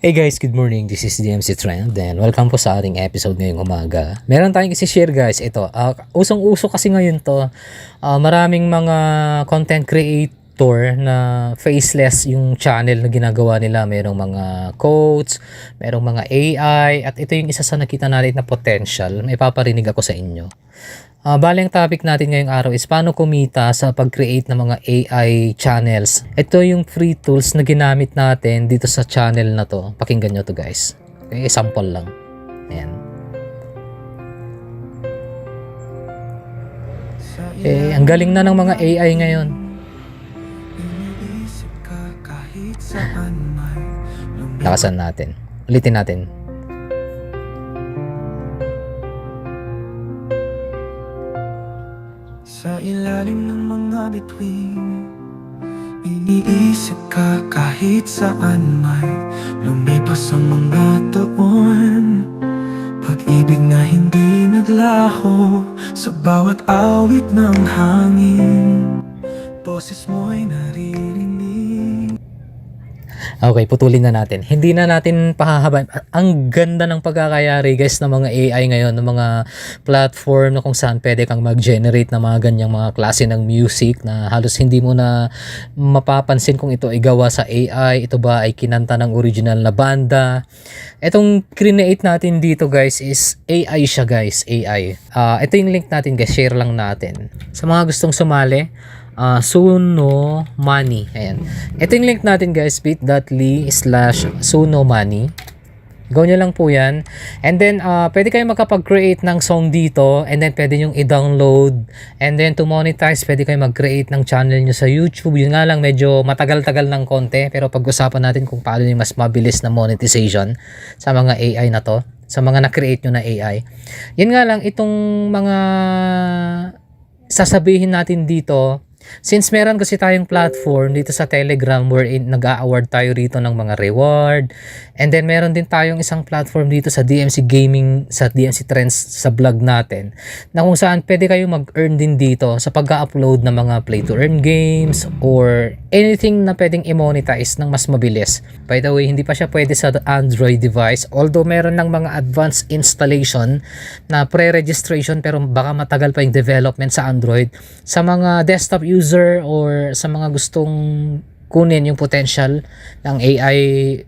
Hey guys, good morning. This is DMC Trend and welcome po sa ating episode ngayong umaga. Meron tayong isi-share guys. Ito, usong-uso kasi ngayon to. Maraming mga content creator na faceless yung channel na ginagawa nila. Merong mga quotes, merong mga AI at ito yung isa sa nakita natin na potential. May paparinig ako sa inyo. Bale ang topic natin ngayong araw is paano kumita sa pag-create ng mga AI channels. Ito yung free tools na ginamit natin dito sa channel na to. Pakinggan nyo to guys. Okay, sample lang. Ayan. Ang galing na ng mga AI ngayon. Lakasan natin. Ulitin natin. Sa ilalim ng mga bituin, iniisip ka kahit saan may lumipas ang mga taon. Pag-ibig na hindi naglaho sa bawat awit ng hangin, boses mo'y naririnig. Okay, putulin na natin. Hindi na natin pahahabain. Ang ganda ng pagkakayari guys ng mga AI ngayon, ng mga platform na kung saan pwede kang mag-generate ng mga ganyang mga klase ng music na halos hindi mo na mapapansin kung ito ay gawa sa AI, ito ba ay kinanta ng original na banda. Itong create natin dito guys is AI siya guys, AI. Ito yung link natin guys, share lang natin. Sa mga gustong sumali, Suno Money. Ayan. Ito yung link natin guys, bit.ly/Suno Money. Go nyo lang po yan. And then, pwede kayo makapag-create ng song dito. And then, pwede nyo i-download. And then, to monetize, pwede kayo mag-create ng channel nyo sa YouTube. Yun nga lang, medyo matagal-tagal ng konti. Pero pag-usapan natin kung paano yung mas mabilis na monetization sa mga AI na to. Sa mga na-create nyo na AI. Yun nga lang, itong mga sasabihin natin dito, since meron kasi tayong platform dito sa Telegram wherein nag-a-award tayo rito ng mga reward, and then meron din tayong isang platform dito sa DMC Gaming, sa DMC Trends sa blog natin, na kung saan pwede kayo mag-earn din dito sa pag-upload ng mga play-to-earn games or anything na pwedeng i-monetize ng mas mabilis. By the way, hindi pa siya pwede sa Android device, although meron ng mga advanced installation na pre-registration pero baka matagal pa yung development sa Android. Sa mga desktop user or sa mga gustong kunin yung potential ng AI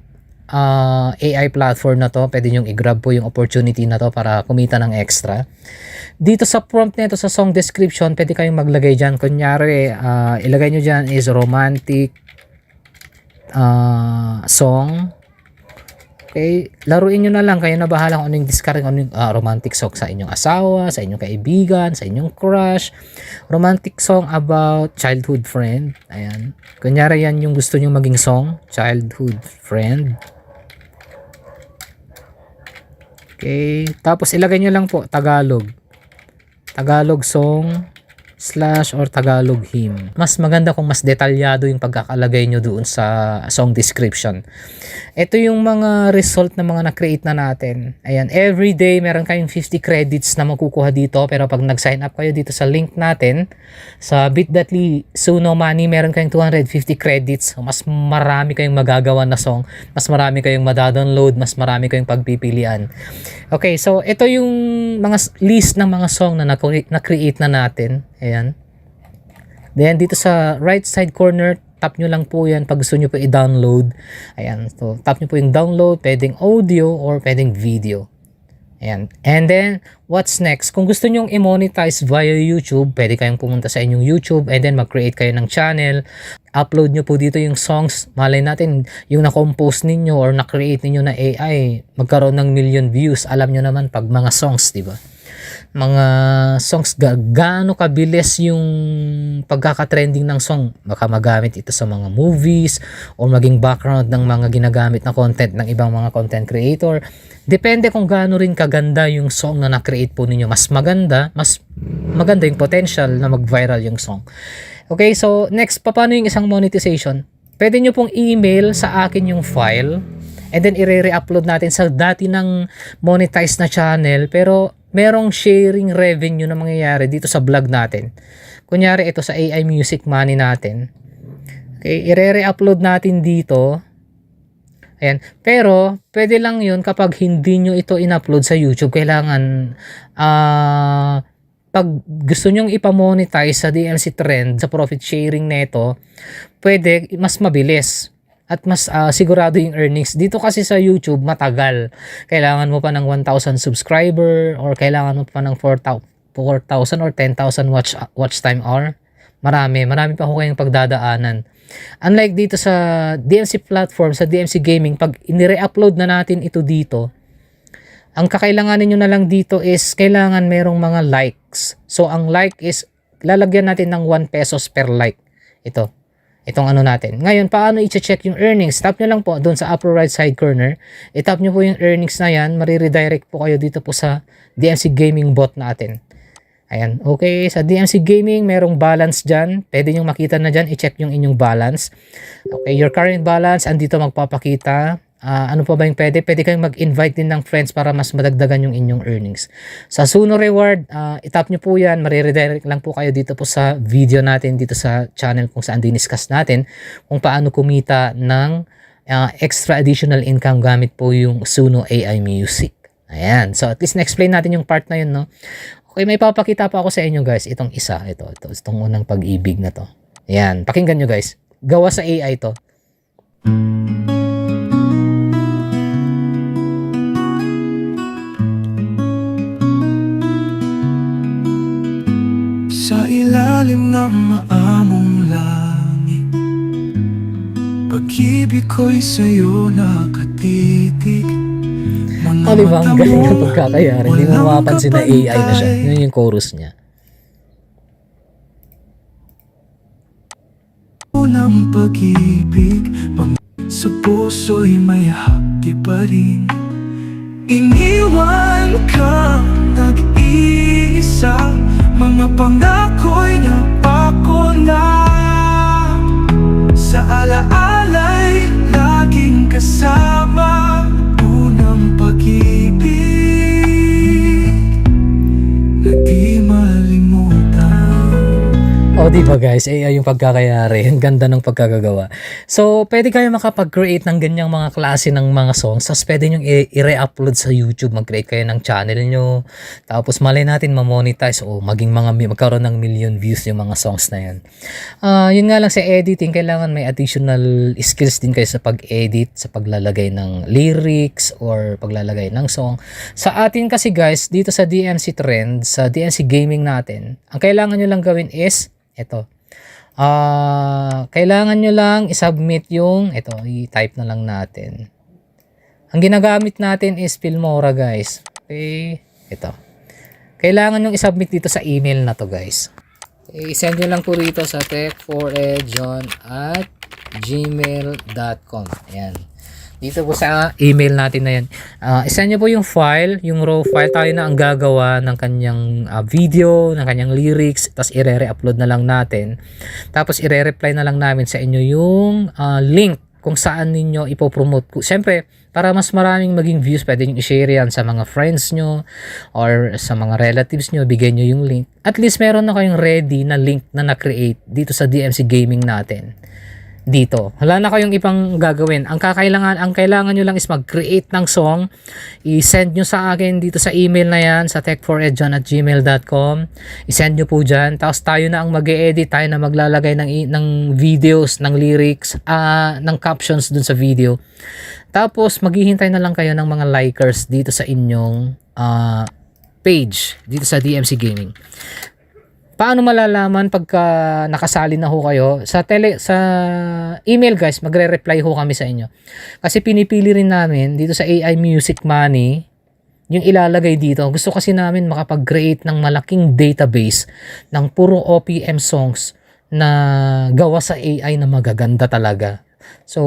platform na to, pwede nyo i-grab po yung opportunity na to para kumita ng extra. Dito sa prompt nito sa song description, pwede kayong maglagay dyan. Kunyari, ilagay nyo dyan is romantic song. Okay, laruin nyo na lang, kayo na bahala kung ano yung discard, ano yung romantic song sa inyong asawa, sa inyong kaibigan, sa inyong crush, romantic song about childhood friend. Ayan, kunyari yan yung gusto nyo maging song, childhood friend. Okay, tapos ilagay nyo lang po Tagalog song / or Tagalog hymn. Mas maganda kung mas detalyado yung pagkakalagay nyo doon sa song description. Ito yung mga result na mga na-create na natin. Ayan, every day meron kayong 50 credits na makukuha dito, pero pag nag-sign up kayo dito sa link natin sa bit.ly Suno Money, meron kayong 250 credits. Mas marami kayong magagawa na song, mas marami kayong madadownload, mas marami kayong pagpipilian. Okay, so ito yung mga list ng mga song na na-create na natin. Ayan. Then dito sa right side corner, tap nyo lang po yan pag gusto nyo po i-download. Ayan. So tap nyo po yung download, pwedeng audio or pwedeng video. Ayan. And then, what's next? Kung gusto nyo i-monetize via YouTube, pwede kayong pumunta sa inyong YouTube and then mag-create kayo ng channel. Upload nyo po dito yung songs. Malay natin, yung na-compose ninyo or na-create ninyo na AI, magkaroon ng million views. Alam nyo naman pag mga songs, di ba? Mga songs, gaano kabilis yung pagkaka-trending ng song. Baka magamit ito sa mga movies o maging background ng mga ginagamit na content ng ibang mga content creator. Depende kung gaano rin kaganda yung song na na-create po ninyo. Mas maganda yung potential na mag-viral yung song. Okay, so next, paano yung isang monetization? Pwede nyo pong email sa akin yung file and then i-re-upload natin sa dati ng monetized na channel, pero merong sharing revenue na mangyayari dito sa vlog natin. Kunyari ito sa AI Music Money natin. Okay, i-re-upload natin dito. Ayan. Pero, pwede lang yun kapag hindi nyo ito in-upload sa YouTube. Kailangan, pag gusto nyong ipamonetize sa DMC Trend, sa profit sharing neto, pwede mas mabilis at mas sigurado yung earnings. Dito kasi sa YouTube, matagal. Kailangan mo pa ng 1,000 subscriber or kailangan mo pa ng 4,000 or 10,000 watch time hour. Marami pa ho kayong pagdadaanan. Unlike dito sa DMC platform, sa DMC Gaming, pag inire-upload na natin ito dito, ang kakailanganin nyo na lang dito is kailangan merong mga likes. So, ang like is, lalagyan natin ng 1 pesos per like. Itong ano natin. Ngayon, paano i-check yung earnings? Tap nyo lang po doon sa upper right side corner. I-tap nyo po yung earnings na yan. Mariredirect po kayo dito po sa DMC Gaming bot natin. Ayan. Okay, sa DMC Gaming, merong balance dyan. Pwede nyo makita na dyan. I-check yung inyong balance. Okay, your current balance, andito magpapakita. Ano pa ba yung pwede? Pwede kayong mag-invite din ng friends para mas madagdagan yung inyong earnings. Sa Suno Reward, itap nyo po yan. Mariredirect lang po kayo dito po sa video natin, dito sa channel kung saan diniscuss natin kung paano kumita ng extra additional income gamit po yung Suno AI Music. Ayan. So, at least na-explain natin yung part na yun, no? Okay, may papakita pa ako sa inyo, guys. Itong isa. Itong unang pag-ibig na to. Ayan. Pakinggan nyo, guys. Gawa sa AI to. Sa ilalim ng maamong langit, pag-ibig ko'y sa'yo nakatitig. Diba, ang galing ng pagkakayari. Hindi mo mapapansin na AI na siya. Yun yung chorus niya. Unang pag-ibig, sa puso'y may hapdi pa rin. Iniwan ka, nag-iisa, mga pangako'y napako na. Sa alaala'y laging kasama, unang pag-ibig na di malimutan. O, diba guys, AI yung pagkakayari. Ang ganda ng pagkakagawa. So, pwede kayo makapag-create ng ganyang mga klase ng mga songs. Tapos, pwede nyo i-re-upload sa YouTube. Mag-create kayo ng channel nyo. Tapos, malay natin ma-monetize o magkaroon ng million views yung mga songs na yan. Yun nga lang sa editing, kailangan may additional skills din kayo sa pag-edit, sa paglalagay ng lyrics or paglalagay ng song. Sa atin kasi guys, dito sa DMC Trend, sa DMC Gaming natin, ang kailangan nyo lang gawin is ito. Kailangan nyo lang i-submit yung i-type na lang natin. Ang ginagamit natin is Filmora, guys. Okay, ito. Kailangan nyo i-submit dito sa email na to, guys. Okay, send nyo lang po rito sa tech4edjon@gmail.com. Ayan. Dito po sa email natin na yan. Isend nyo po yung file, yung raw file. Tayo na ang gagawa ng kanyang video, ng kanyang lyrics. Tapos i-re-upload na lang natin. Tapos i-re-reply na lang namin sa inyo yung link kung saan ninyo ipopromote. Siyempre, para mas maraming maging views, pwede nyo i-share yan sa mga friends nyo or sa mga relatives nyo. Bigay nyo yung link. At least meron na kayong ready na link na na-create dito sa DMC Gaming natin. Dito. Wala na kayong ibang gagawin. Ang kailangan nyo lang is mag-create ng song. I-send nyo sa akin dito sa email na yan, sa tech4edjon@gmail.com. I-send nyo po dyan. Tapos tayo na ang mag-e-edit, tayo na maglalagay ng videos, ng lyrics, ng captions dun sa video. Tapos maghihintay na lang kayo ng mga likers dito sa inyong page, dito sa DMC Gaming. Paano malalaman pagka nakasali na ho kayo? Sa email, guys, magre-reply ho kami sa inyo. Kasi pinipili rin namin dito sa AI Music Money yung ilalagay dito. Gusto kasi namin makapag-create ng malaking database ng puro OPM songs na gawa sa AI na magaganda talaga. So,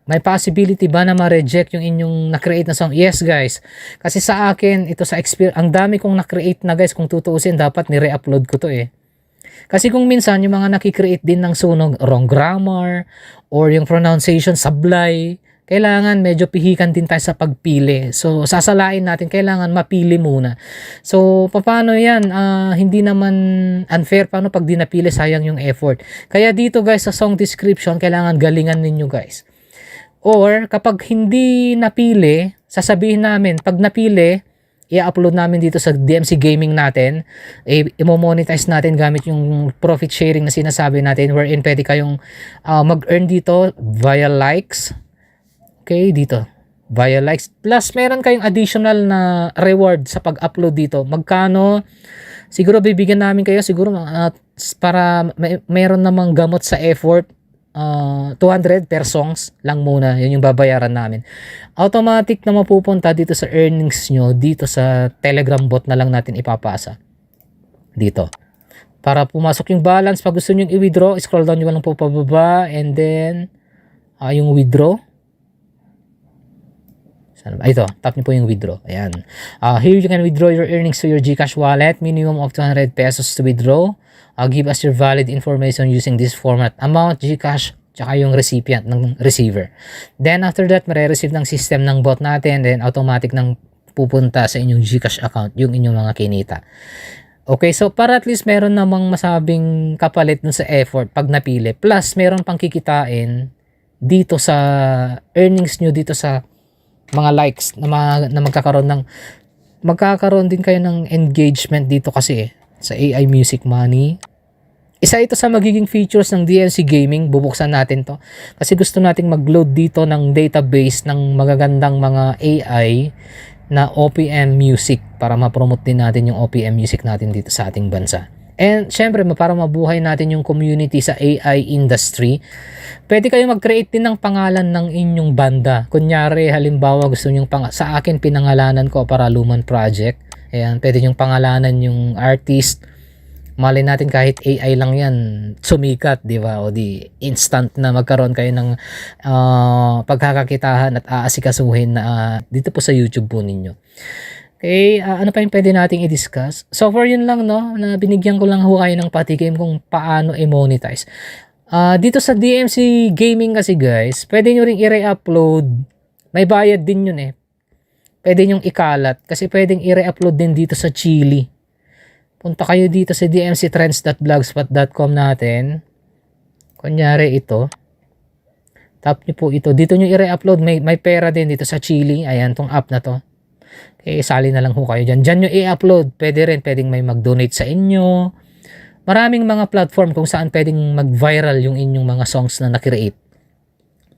may possibility ba na ma-reject yung inyong na-create na song? Yes, guys. Kasi sa akin, ito sa experience, ang dami kong na-create na, guys. Kung tutuusin, dapat ni-re-upload ko to eh. Kasi kung minsan, yung mga nakikreate din ng sunog, wrong grammar, or yung pronunciation sablay, kailangan medyo pihikan din tayo sa pagpili. So, sasalain natin, kailangan mapili muna. So, paano yan? Hindi naman unfair. Paano pag di napili, sayang yung effort. Kaya dito, guys, sa song description, kailangan galingan ninyo, guys. Or kapag hindi napili, sasabihin namin, pag napili, i-upload namin dito sa DMC Gaming natin, i-monetize natin gamit yung profit sharing na sinasabi natin, wherein pwede kayong mag-earn dito via likes. Okay, dito via likes. Plus, meron kayong additional na reward sa pag-upload dito. Magkano? Siguro bibigyan namin kayo siguro para meron namang gamot sa effort. 200 per songs lang muna. Yun yung babayaran namin. Automatic na mapupunta dito sa earnings nyo. Dito sa Telegram bot na lang natin ipapasa. Dito. Para pumasok yung balance. Pag gusto nyo i-withdraw, scroll down nyo lang po pababa. And then, yung withdraw. Ito, tap nyo po yung withdraw. Ayan. Here you can withdraw your earnings to your GCash wallet. Minimum of 200 pesos to withdraw. Give us your valid information using this format. Amount, GCash, tsaka yung recipient ng receiver. Then after that, mare-receive ng system ng bot natin. Then automatic nang pupunta sa inyong GCash account yung inyong mga kinita. Okay, so para at least meron namang masabing kapalit dun sa effort pag napili. Plus, meron pang kikitain dito sa earnings nyo dito sa mga likes na magkakaroon din kayo ng engagement dito kasi sa AI Music Money. Isa ito sa magiging features ng DMC Gaming. Bubuksan natin to kasi gusto nating mag-load dito ng database ng magagandang mga AI na OPM music para ma-promote din natin yung OPM music natin dito sa ating bansa. And syempre, para mabuhay natin yung community sa AI industry, pwede kayo mag-create din ng pangalan ng inyong banda. Kunyari, halimbawa gusto nyong sa akin pinangalanan ko para Luman Project. Ayan, pwede nyong pangalanan yung artist. Malay natin kahit AI lang yan, sumikat, di ba? O di instant na magkaroon kayo ng pagkakakitahan at aasikasuhin na dito po sa YouTube po ninyo. Okay, ano pa yung pwede nating i-discuss? So for yun lang, no, na binigyan ko lang ho kayo ng patikim kung paano i-monetize. Dito sa DMC Gaming kasi guys, pwede nyo ring i-re-upload. May bayad din yun eh. Pwede nyong ikalat kasi pwedeng i-re-upload din dito sa Chili. Punta kayo dito sa dmctrends.blogspot.com natin. Kunyari ito. Tap nyo po ito. Dito nyo i-re-upload. May pera din dito sa Chili. Ayan, tong app na to. Okay, sali na lang ho kayo dyan. Dyan nyo i-upload. Pwede rin, pwedeng may mag-donate sa inyo. Maraming mga platform kung saan pwedeng mag-viral yung inyong mga songs na na-create.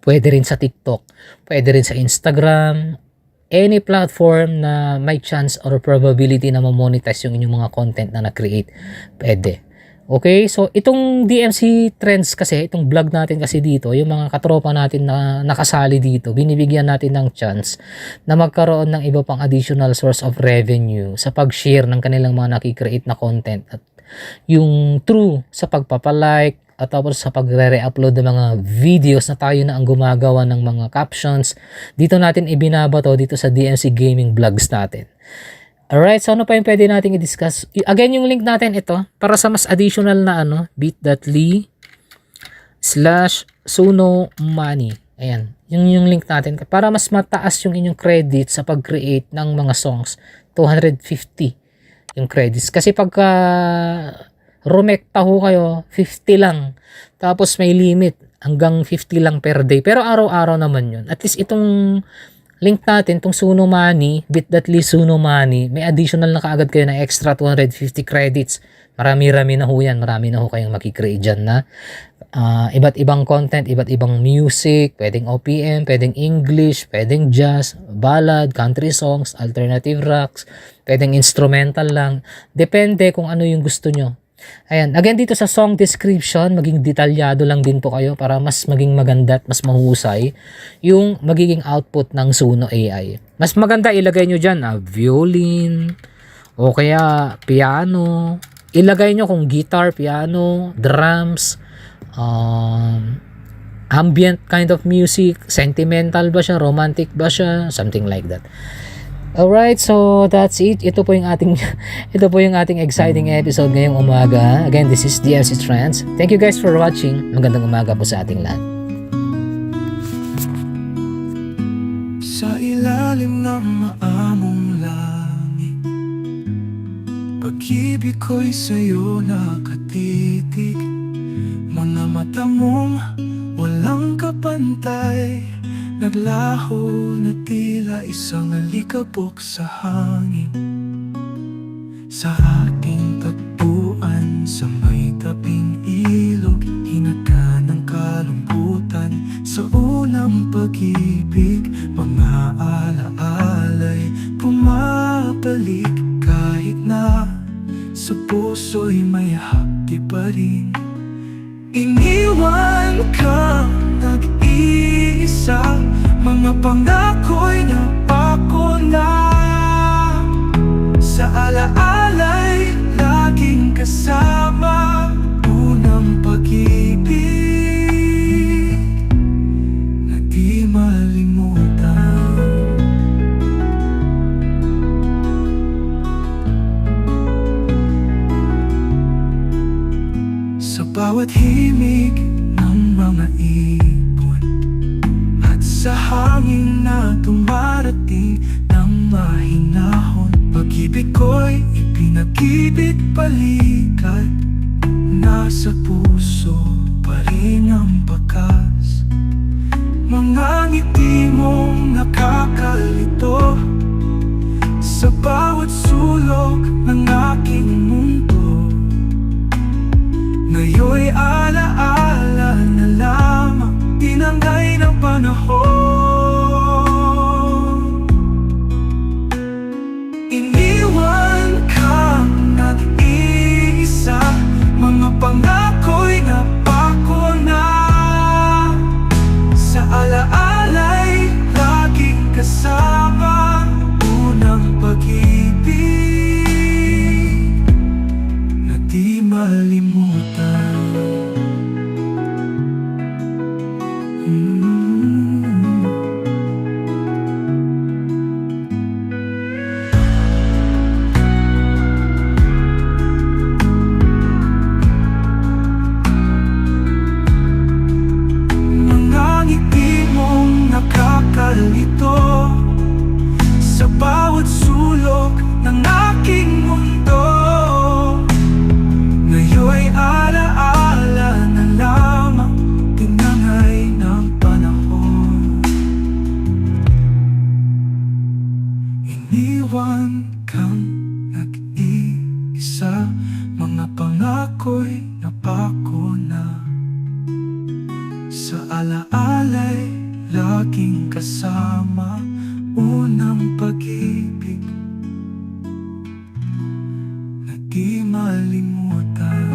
Pwede rin sa TikTok. Pwede rin sa Instagram. Any platform na may chance or probability na ma-monetize yung inyong mga content na na-create. Pwede. Okay, so itong DMC Trends kasi, itong vlog natin kasi dito, yung mga katropa natin na nakasali dito, binibigyan natin ng chance na magkaroon ng iba pang additional source of revenue sa pag-share ng kanilang mga nakikreate na content at yung true sa pagpapalike at tapos sa pagre-re-upload ng mga videos na tayo na ang gumagawa ng mga captions. Dito natin ibinabato dito sa DMC Gaming vlogs natin. Alright, so ano pa yung pwede natin i-discuss? Again, yung link natin ito, para sa mas additional na bit.ly/sunomoney. Ayan, yung link natin. Para mas mataas yung inyong credit sa pag-create ng mga songs. 250 yung credits. Kasi pagka rumekta ho kayo, 50 lang. Tapos may limit, hanggang 50 lang per day. Pero araw-araw naman yun. At least itong link natin, itong Suno Money, bit.ly Suno Money, may additional na kaagad kayo na extra 250 credits. Marami-rami na ho yan. Marami na ho kayong makikreate dyan na iba't ibang content, iba't ibang music, pwedeng OPM, pwedeng English, pwedeng jazz, ballad, country songs, alternative rocks, pwedeng instrumental lang. Depende kung ano yung gusto nyo. Ayan, again dito sa song description, maging detalyado lang din po kayo para mas maging maganda at mas mahusay yung magiging output ng Suno AI. Mas maganda ilagay nyo dyan, violin, o kaya piano. Ilagay nyo kung guitar, piano, drums, ambient kind of music, sentimental ba siya, romantic ba siya, something like that. Alright, so that's it. Ito po yung ating exciting episode ngayong umaga. Again, this is DMC Trends. Thank you guys for watching. Magandang umaga po sa ating lahat. Sa ilalim ng maamong langit, pag-ibig ko'y sa'yo nakatitig. Mga mata mong wala walang kapantay, naglaho na tila isang alikabok sa hangin. Sa ating tagpuan sa may tabing ilog, hinaga ng kalungkutan sa unang pag-ibig. Mga alaala'y bumabalik kahit na sa puso'y may hapdi pa rin. Iniwan ka nag-iisa, mga pangako'y napako na. Sa alaala'y laging kasama, unang pag-ibig na di malimutan. Sa bawat himig ng mga ibon at sa hangin na dumarating ng mahinahon, pag-ibig ko'y ipinag-ibig balikat. Nasa puso pa rin ang bakas, mga ngiti mong nakakalito sa bawat sulok ng aking mundo. Ngayon'y alaala na lamang, tinangay ng panahon. Iniwan kang nag-iisa, mga pangako'y napako na. Sa alaala'y laging kasama, unang pag-ibig na di malimutan. Nakakalito sa bawat sulok ng aking mundo. Ngayon'y alaala na lamang, tinangay ng panahon. Iniwan kang nag-iisa, mga pangako'y napako na. Sa alaala'y laging kasama, unang pag-ibig na di malimutan.